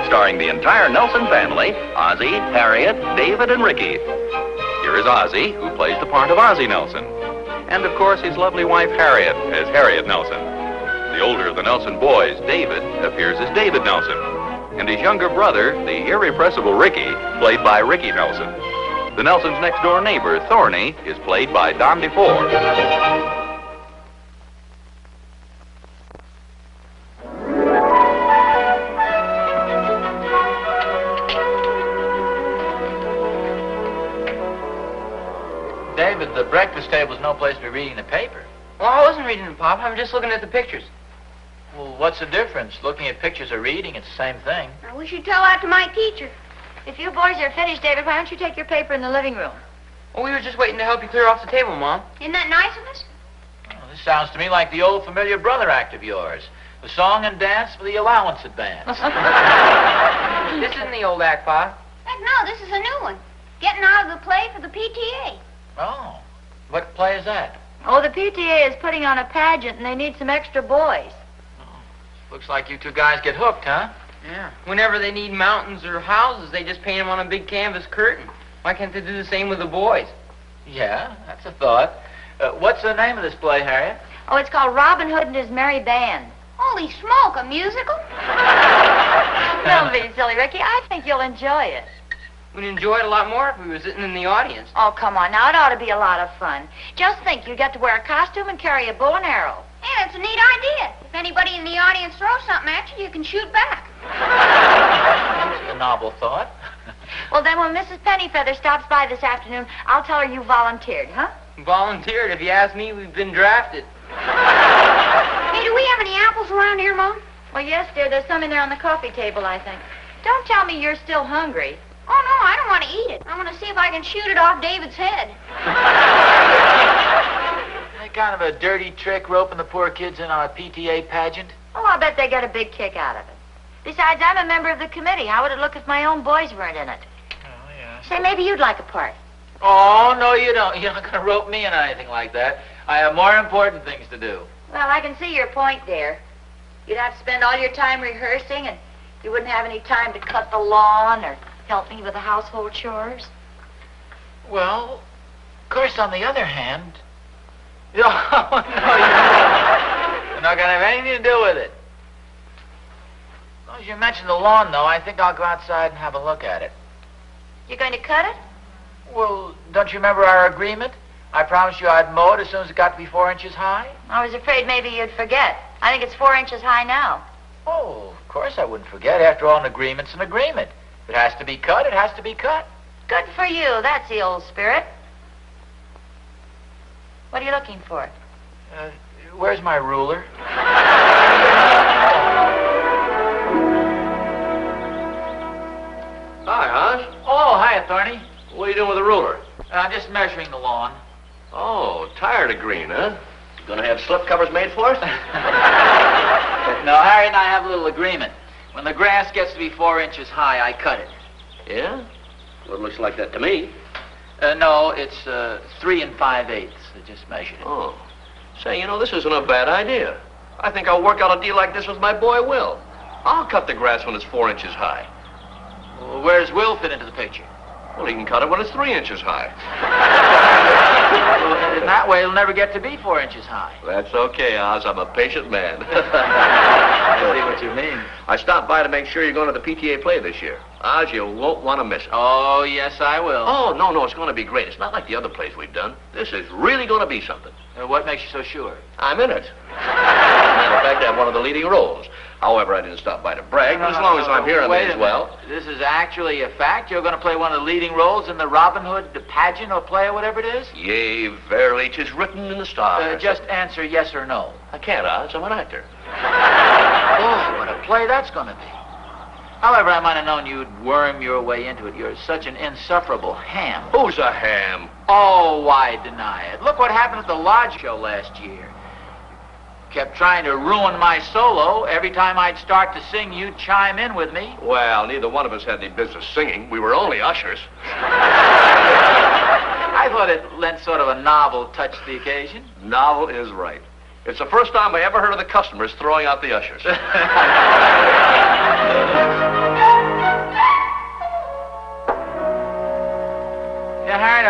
starring the entire Nelson family, Ozzie, Harriet, David, and Ricky. Here is Ozzie, who plays the part of Ozzie Nelson. And, of course, his lovely wife, Harriet, as Harriet Nelson. The older of the Nelson boys, David, appears as David Nelson. And his younger brother, the irrepressible Ricky, played by Ricky Nelson. The Nelsons' next-door neighbor, Thorny, is played by DeFore. David, the breakfast table's no place to be reading the paper. Well, I wasn't reading them, Pop. I'm just looking at the pictures. Well, what's the difference? Looking at pictures or reading, it's the same thing. We should tell that to my teacher. If you boys are finished, David, why don't you take your paper in the living room? Well, we were just waiting to help you clear off the table, Mom. Isn't that nice of us? Well, this sounds to me like the old familiar brother act of yours. The song and dance for the allowance advance. This isn't the old act, Pop. Heck, no, this is a new one. Getting out of the play for the PTA. Oh, what play is that? Oh, the PTA is putting on a pageant, and they need some extra boys. Oh, looks like you two guys get hooked, huh? Yeah. Whenever they need mountains or houses, they just paint them on a big canvas curtain. Why can't they do the same with the boys? Yeah, that's a thought. What's the name of this play, Harriet? Oh, it's called Robin Hood and His Merry Band. Holy smoke, a musical? Don't be silly, Ricky. I think you'll enjoy it. We'd enjoy it a lot more if we were sitting in the audience. Oh, come on. Now, it ought to be a lot of fun. Just think, you get to wear a costume and carry a bow and arrow. Yeah, that's a neat idea. If anybody in the audience throws something at you, you can shoot back. That's a novel thought. Well, then when Mrs. Pennyfeather stops by this afternoon, I'll tell her you volunteered, huh? Volunteered? If you ask me, we've been drafted. Hey, do we have any apples around here, Mom? Well, yes, dear. There's some in there on the coffee table, I think. Don't tell me you're still hungry. Oh, no, I don't want to eat it. I want to see if I can shoot it off David's head. That kind of a dirty trick, roping the poor kids in on a PTA pageant? Oh, I'll bet they get a big kick out of it. Besides, I'm a member of the committee. How would it look if my own boys weren't in it? Oh, yeah. Say, maybe you'd like a part. Oh, no, you don't. You're not going to rope me in on anything like that. I have more important things to do. Well, I can see your point, dear. You'd have to spend all your time rehearsing, and you wouldn't have any time to cut the lawn or help me with the household chores. Well, of course, on the other hand... No, no, you're not going to have anything to do with it. As long as you mention the lawn, though, I think I'll go outside and have a look at it. You're going to cut it? Well, don't you remember our agreement? I promised you I'd mow it as soon as it got to be 4 inches high. I was afraid maybe you'd forget. I think it's 4 inches high now. Oh, of course I wouldn't forget. After all, an agreement's an agreement. If it has to be cut, it has to be cut. Good for you. That's the old spirit. What are you looking for? Where's my ruler? Hi, Oz. Oh, hiya, Thorny. What are you doing with the ruler? I'm just measuring the lawn. Oh, tired of green, huh? You gonna have slip covers made for us? No, Harry and I have a little agreement. When the grass gets to be 4 inches high, I cut it. Yeah? Well, it looks like that to me. No, it's 3 5/8. I just measured it. Oh. Say, you know, this isn't a bad idea. I think I'll work out a deal like this with my boy, Will. I'll cut the grass when it's 4 inches high. Well, where does Will fit into the picture? Well, he can cut it when it's 3 inches high. Well, in that way, it'll never get to be 4 inches high. That's okay, Oz. I'm a patient man. I see what you mean. I stopped by to make sure you're going to the PTA play this year. Oz, you won't want to miss it. Oh, yes, I will. Oh, no, it's going to be great. It's not like the other plays we've done. This is really going to be something. What makes you so sure? I'm in it. Matter of fact, I have one of the leading roles. However, I didn't stop by to brag, but as long as I'm here, I may as well. This is actually a fact? You're going to play one of the leading roles in the Robin Hood pageant or play or whatever it is? Yea, verily, 'tis written in the stars. Just answer yes or no. I can't, Oz. I'm an actor. Oh, what a play that's going to be. However, I might have known you'd worm your way into it. You're such an insufferable ham. Who's a ham? Oh, why deny it? Look what happened at the Lodge show last year. Kept trying to ruin my solo. Every time I'd start to sing, you'd chime in with me. Well, neither one of us had any business singing. We were only ushers. I thought it lent sort of a novel touch to the occasion. Novel is right. It's the first time I ever heard of the customers throwing out the ushers.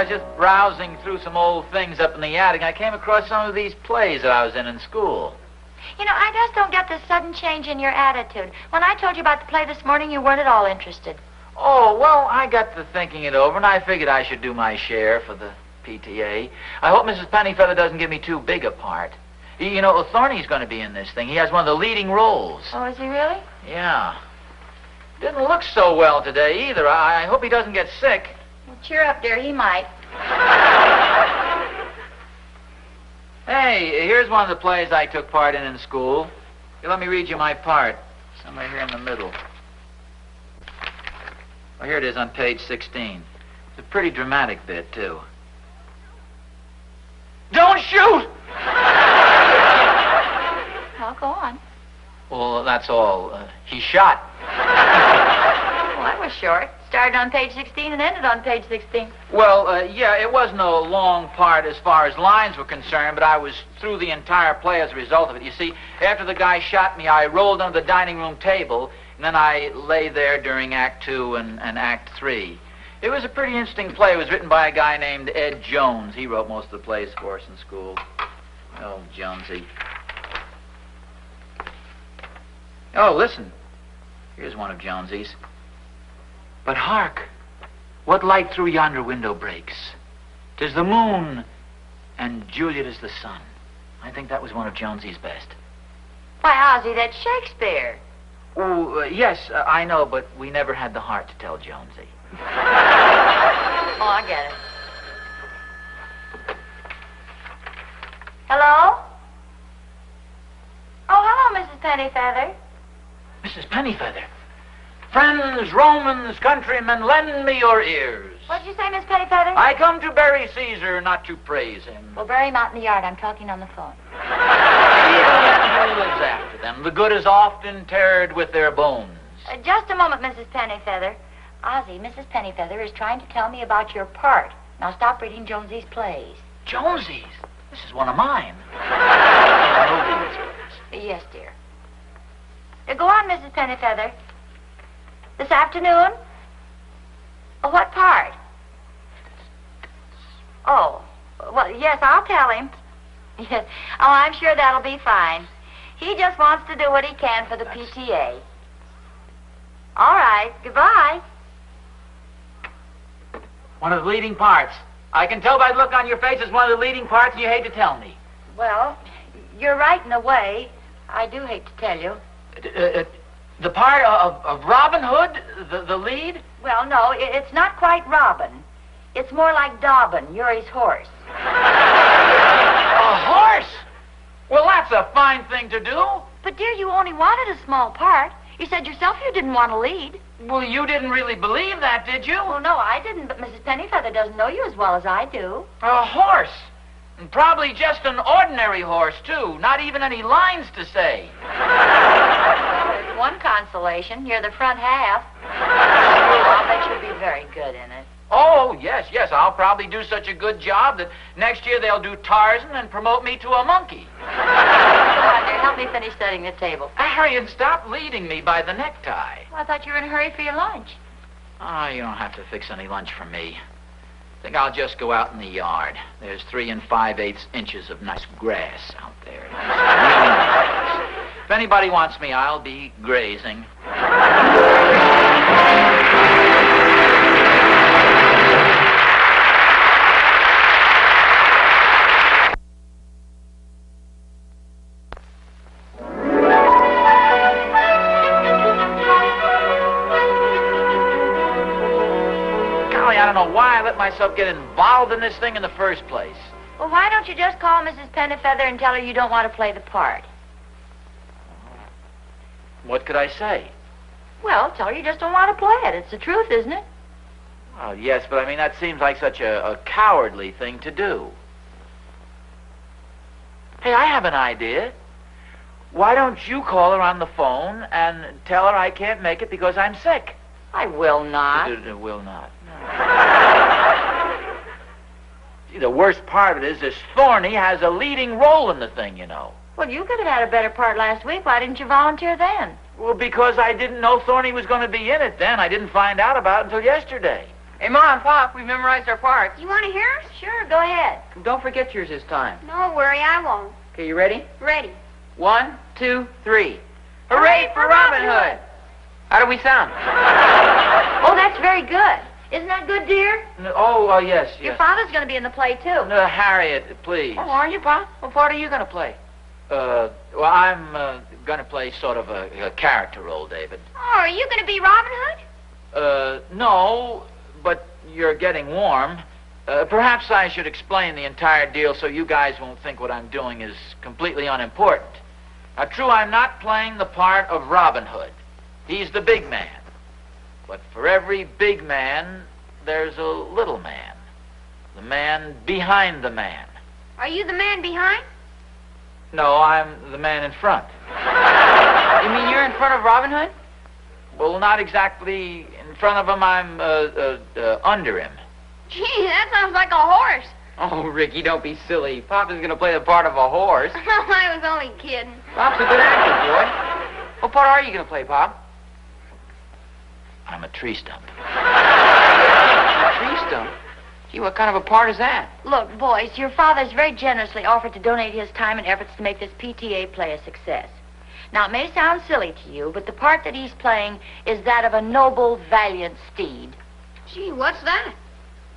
was just browsing through some old things up in the attic, and I came across some of these plays that I was in school. You know, I just don't get this sudden change in your attitude. When I told you about the play this morning, you weren't at all interested. Oh, well, I got to thinking it over, and I figured I should do my share for the PTA. I hope Mrs. Pennyfeather doesn't give me too big a part. You know, Thorny's going to be in this thing. He has one of the leading roles. Oh, is he really? Yeah. Didn't look so well today, either. I hope he doesn't get sick. Well, cheer up, dear. He might. Hey, here's one of the plays I took part in school. Here, let me read you my part. Somewhere here in the middle. Oh, here it is on page 16. It's a pretty dramatic bit, too. Don't shoot! Well, go on. Well, that's all. He shot. Well, that was short. Started on page 16 and ended on page 16. Well, yeah, it wasn't a long part as far as lines were concerned, but I was through the entire play as a result of it. You see, after the guy shot me, I rolled under the dining room table, and then I lay there during Act 2 and Act 3. It was a pretty interesting play. It was written by a guy named Ed Jones. He wrote most of the plays for us in school. Oh, Jonesy. Oh, listen. Here's one of Jonesy's. But hark, what light through yonder window breaks? 'Tis the moon, and Juliet is the sun. I think that was one of Jonesy's best. Why, Ozzie, that's Shakespeare. Oh, yes, I know, but we never had the heart to tell Jonesy. Oh, I get it. Hello? Oh, hello, Mrs. Pennyfeather. Mrs. Pennyfeather. Friends, Romans, countrymen, lend me your ears. What'd you say, Miss Pennyfeather? I come to bury Caesar, not to praise him. Well, bury him out in the yard. I'm talking on the phone. Evil men who lives after them. The good is oft interred with their bones. Just a moment, Mrs. Pennyfeather. Ozzie, Mrs. Pennyfeather is trying to tell me about your part. Now stop reading Jonesy's plays. Jonesy's? This is one of mine. Yes, dear. Go on, Mrs. Pennyfeather. This afternoon? Oh, what part? Oh, well, yes, I'll tell him. Yes. Oh, I'm sure that'll be fine. He just wants to do what he can for the PTA. All right, goodbye. One of the leading parts. I can tell by the look on your face it's one of the leading parts, and you hate to tell me. Well, you're right in a way. I do hate to tell you. The part of Robin Hood, the lead? Well, no, it's not quite Robin. It's more like Dobbin, Uri's horse. A horse? Well, that's a fine thing to do. But, dear, you only wanted a small part. You said yourself you didn't want to lead. Well, you didn't really believe that, did you? Well, no, I didn't, but Mrs. Pennyfeather doesn't know you as well as I do. A horse? And probably just an ordinary horse, too. Not even any lines to say. There's one consolation. You're the front half. I'll bet you'll be very good in it. Oh, yes. I'll probably do such a good job that next year they'll do Tarzan and promote me to a monkey. Come on, dear. Help me finish setting the table. Harriet, stop leading me by the necktie. Well, I thought you were in a hurry for your lunch. Oh, you don't have to fix any lunch for me. I think I'll just go out in the yard. There's 3 5/8 inches of nice grass out there. If anybody wants me, I'll be grazing. I don't know why I let myself get involved in this thing in the first place. Well, why don't you just call Mrs. Pennyfeather and tell her you don't want to play the part? What could I say? Well, tell her you just don't want to play it. It's the truth, isn't it? Oh, yes, but I mean, that seems like such a cowardly thing to do. Hey, I have an idea. Why don't you call her on the phone and tell her I can't make it because I'm sick? I will not. Will not. See, the worst part of it is this Thorny has a leading role in the thing, you know. Well, you could have had a better part last week. Why didn't you volunteer then? Well, because I didn't know Thorny was going to be in it then. I didn't find out about it until yesterday. Hey, Mom, Pop, we've memorized our parts. You want to hear us? Sure, go ahead. Don't forget yours this time. Don't worry, I won't. Okay, you ready? Ready. 1, 2, 3. Hooray for Robin Hood! How do we sound? Oh, that's very good. Isn't that good, dear? Yes. Your father's going to be in the play, too. No, Harriet, please. Oh, are you, Pop? What part are you going to play? I'm going to play sort of a character role, David. Oh, are you going to be Robin Hood? No, but you're getting warm. Perhaps I should explain the entire deal so you guys won't think what I'm doing is completely unimportant. Now, true, I'm not playing the part of Robin Hood. He's the big man. But for every big man, there's a little man. The man behind the man. Are you the man behind? No, I'm the man in front. You mean you're in front of Robin Hood? Well, not exactly in front of him. I'm under him. Gee, that sounds like a horse. Oh, Ricky, don't be silly. Pop is going to play the part of a horse. I was only kidding. Pop's a good actor, boy. What part are you going to play, Pop? I'm a tree stump. A tree stump? Gee, what kind of a part is that? Look, boys, your father's very generously offered to donate his time and efforts to make this PTA play a success. Now, it may sound silly to you, but the part that he's playing is that of a noble, valiant steed. Gee, what's that?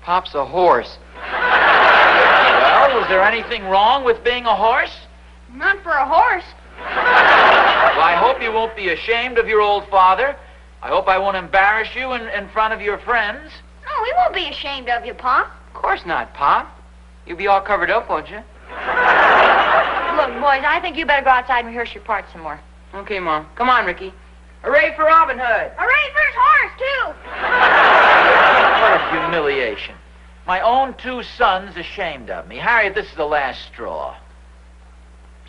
Pop's a horse. Well, is there anything wrong with being a horse? Not for a horse. Well, I hope you won't be ashamed of your old father. I hope I won't embarrass you in front of your friends. No, we won't be ashamed of you, Pop. Of course not, Pop. You'll be all covered up, won't you? Look, boys, I think you better go outside and rehearse your part some more. Okay, Mom. Come on, Ricky. Hooray for Robin Hood! Hooray for his horse, too! What a humiliation. My own two sons ashamed of me. Harriet, this is the last straw.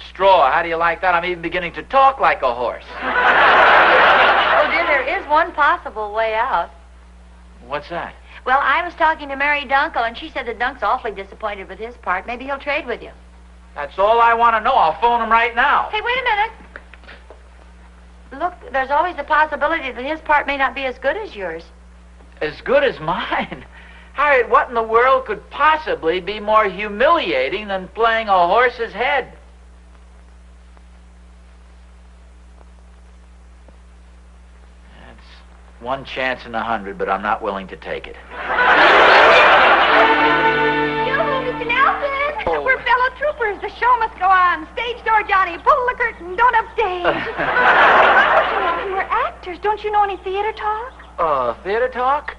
Straw, how do you like that? I'm even beginning to talk like a horse. Oh, dear, there is one possible way out. What's that? Well, I was talking to Mary Dunkel, and she said that Dunk's awfully disappointed with his part. Maybe he'll trade with you. That's all I want to know. I'll phone him right now. Hey, wait a minute. Look, there's always the possibility that his part may not be as good as yours. As good as mine? Harriet, what in the world could possibly be more humiliating than playing a horse's head? That's one chance in 100, but I'm not willing to take it. Mr. Nelson, we're fellow troopers. The show must go on. Stage door, Johnny. Pull the curtain. Don't upstage. Mr. Nelson, we're actors. Don't you know any theater talk? Theater talk?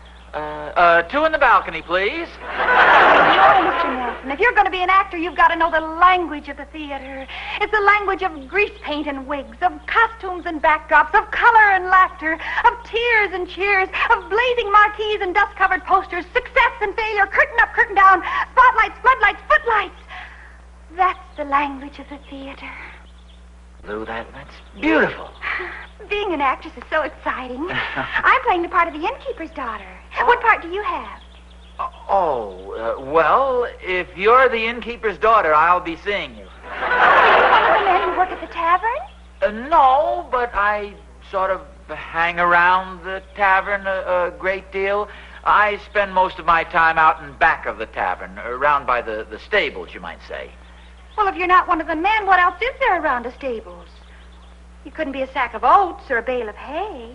Two in the balcony, please. No, Mr. Nelson. If you're going to be an actor, you've got to know the language of the theater. It's the language of grease paint and wigs, of costumes and backdrops, of color and laughter, of tears and cheers, of blazing marquees and dust-covered posters, success and failure, curtain up, curtain down, spotlights, floodlights, footlights. That's the language of the theater. Lou, that's beautiful. Being an actress is so exciting. I'm playing the part of the innkeeper's daughter. What part do you have? Well, if you're the innkeeper's daughter, I'll be seeing you. Oh, are you one of the men who work at the tavern? No, but I sort of hang around the tavern a great deal. I spend most of my time out in back of the tavern, around by the stables, you might say. Well, if you're not one of the men, what else is there around the stables? You couldn't be a sack of oats or a bale of hay.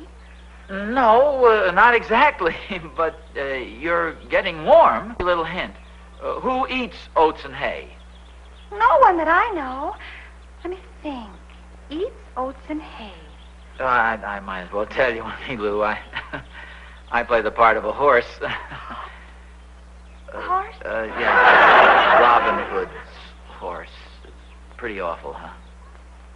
No, not exactly, but you're getting warm. A little hint. Who eats oats and hay? No one that I know. Let me think. Eats oats and hay. I might as well tell you, Lou. I play the part of a horse. A horse? Yeah. Robin Hood's horse. It's pretty awful, huh?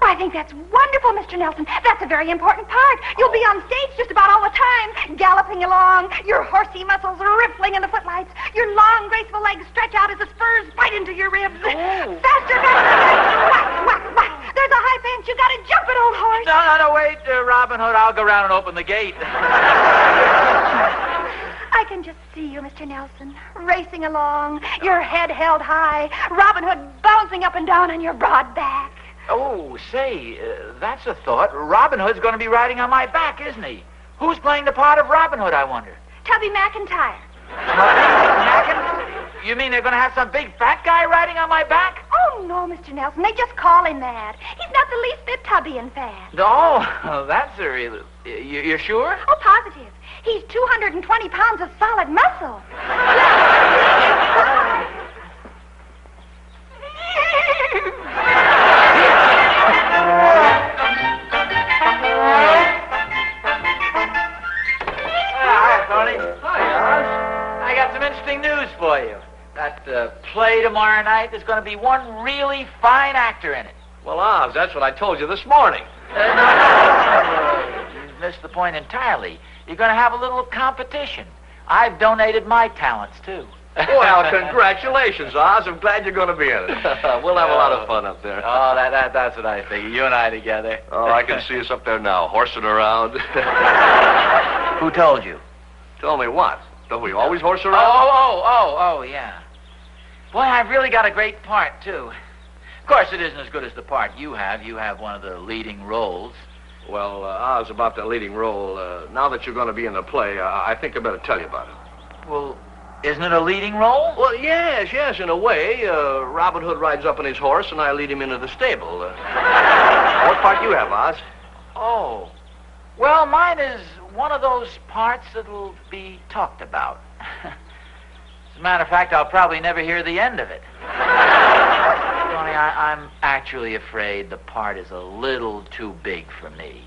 Well, I think that's wonderful, Mr. Nelson. That's a very important part. You'll be on stage just about all the time, galloping along, your horsey muscles rippling in the footlights, your long, graceful legs stretch out as the spurs bite into your ribs. Oh. Faster, whack, whack, whack. There's a high fence. You gotta jump it, old horse. No, wait, Robin Hood. I'll go round and open the gate. I can just see you, Mr. Nelson, racing along, your head held high, Robin Hood bouncing up and down on your broad back. Oh, say, that's a thought. Robin Hood's going to be riding on my back, isn't he? Who's playing the part of Robin Hood, I wonder? Tubby McIntyre. You mean they're going to have some big fat guy riding on my back? Oh, no, Mr. Nelson. They just call him that. He's not the least bit tubby and fat. No, that's a real... You're sure? Oh, positive. He's 220 pounds of solid muscle. Hi, Thorny. Hi, Oz. I got some interesting news for you. That play tomorrow night, there's going to be one really fine actor in it. Well, Oz, that's what I told you this morning. No. You missed the point entirely. You're going to have a little competition. I've donated my talents, too. Well, congratulations, Oz. I'm glad you're going to be in it. We'll have a lot of fun up there. Oh, that's what I figure. You and I together. Oh, I can see us up there now, horsing around. Who told you? Tell me what? Don't we always horse around? Oh, yeah. Boy, I've really got a great part, too. Of course, it isn't as good as the part you have. You have one of the leading roles. Well, Oz, about that leading role, now that you're going to be in the play, I think I better tell you about it. Well, isn't it a leading role? Well, yes, in a way. Robin Hood rides up on his horse, and I lead him into the stable. What part do you have, Oz? Oh. Well, mine is one of those parts that'll be talked about. As a matter of fact, I'll probably never hear the end of it. Tony, I'm actually afraid the part is a little too big for me.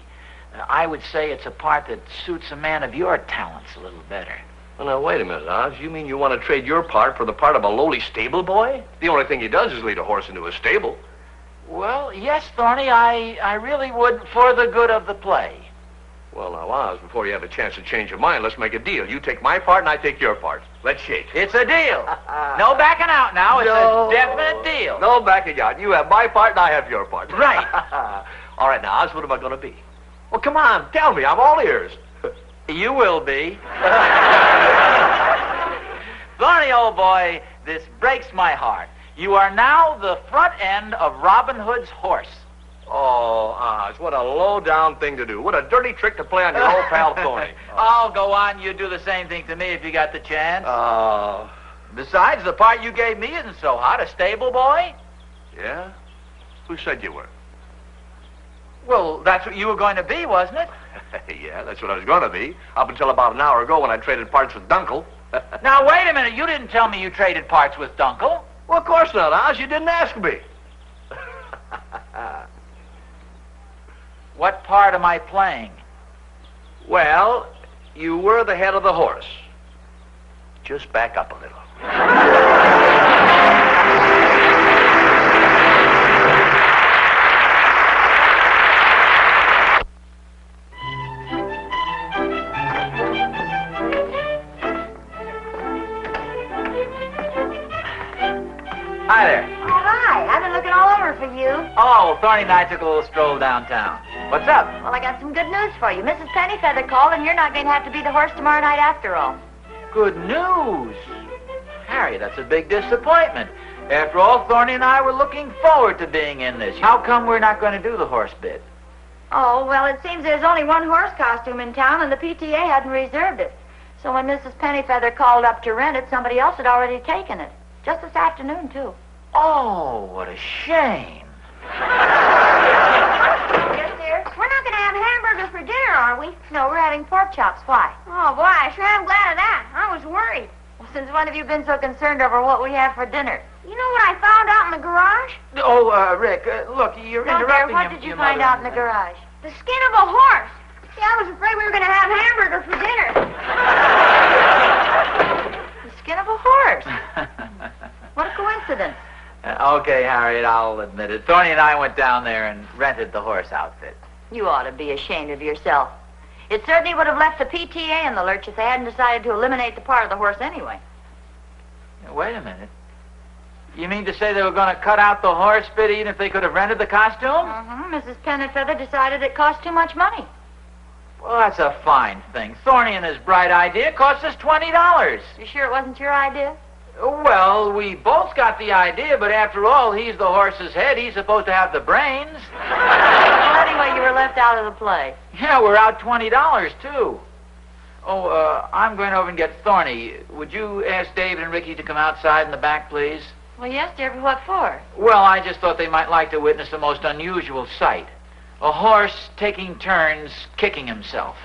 I would say it's a part that suits a man of your talents a little better. Well, now, wait a minute, Oz. You mean you want to trade your part for the part of a lowly stable boy? The only thing he does is lead a horse into a stable. Well, yes, Thorny, I really would for the good of the play. Well, now, Oz, before you have a chance to change your mind, let's make a deal. You take my part and I take your part. Let's shake. It's a deal. No backing out now. It's a definite deal. No backing out. You have my part and I have your part. Right. All right, now, Oz, what am I going to be? Well, come on, tell me. I'm all ears. You will be. Thorny, old boy, this breaks my heart. You are now the front end of Robin Hood's horse. Oh, Oz, what a low-down thing to do. What a dirty trick to play on your old pal Thorny. Oh, go on. You do the same thing to me if you got the chance. Oh. Besides, the part you gave me isn't so hot. A stable boy? Yeah? Who said you were? Well, that's what you were going to be, wasn't it? Yeah, that's what I was going to be. Up until about an hour ago when I traded parts with Dunkel. Now, wait a minute. You didn't tell me you traded parts with Dunkel. Well, of course not, Oz. You didn't ask me. What part am I playing? Well, you were the head of the horse. Just back up a little. Hi there. Oh, hi. I've been looking all over for you. Oh, Thorny and I took a little stroll downtown. What's up? Well, I got some good news for you. Mrs. Pennyfeather called, and you're not going to have to be the horse tomorrow night after all. Good news. Harry, that's a big disappointment. After all, Thorny and I were looking forward to being in this. How come we're not going to do the horse bit? Oh, well, it seems there's only one horse costume in town, and the PTA hadn't reserved it. So when Mrs. Pennyfeather called up to rent it, somebody else had already taken it. Just this afternoon, too. Oh, what a shame. Yes, dear? We're not going to have hamburgers for dinner, are we? No, we're having pork chops. Why? Oh, boy, I sure am glad of that. I was worried. Well, since when have you been so concerned over what we have for dinner? You know what I found out in the garage? Oh, Rick, look, you're No, dear, interrupting what did you your find mother. out in the garage? The skin of a horse. See, I was afraid we were going to have hamburger for dinner. The skin of a horse. What a coincidence. Okay, Harriet, I'll admit it. Thorny and I went down there and rented the horse outfit. You ought to be ashamed of yourself. It certainly would have left the PTA in the lurch if they hadn't decided to eliminate the part of the horse anyway. Wait a minute. You mean to say they were going to cut out the horse bit even if they could have rented the costume? Mrs. Pennyfeather decided it cost too much money. Well, that's a fine thing. Thorny and his bright idea cost us $20. You sure it wasn't your idea? Well, we both got the idea, but after all, he's the horse's head. He's supposed to have the brains. Well, anyway, you were left out of the play. Yeah, we're out $20, too. Oh, I'm going over and get Thorny. Would you ask David and Ricky to come outside in the back, please? Well, yes, dear, but what for? Well, I just thought they might like to witness the most unusual sight. A horse taking turns kicking himself.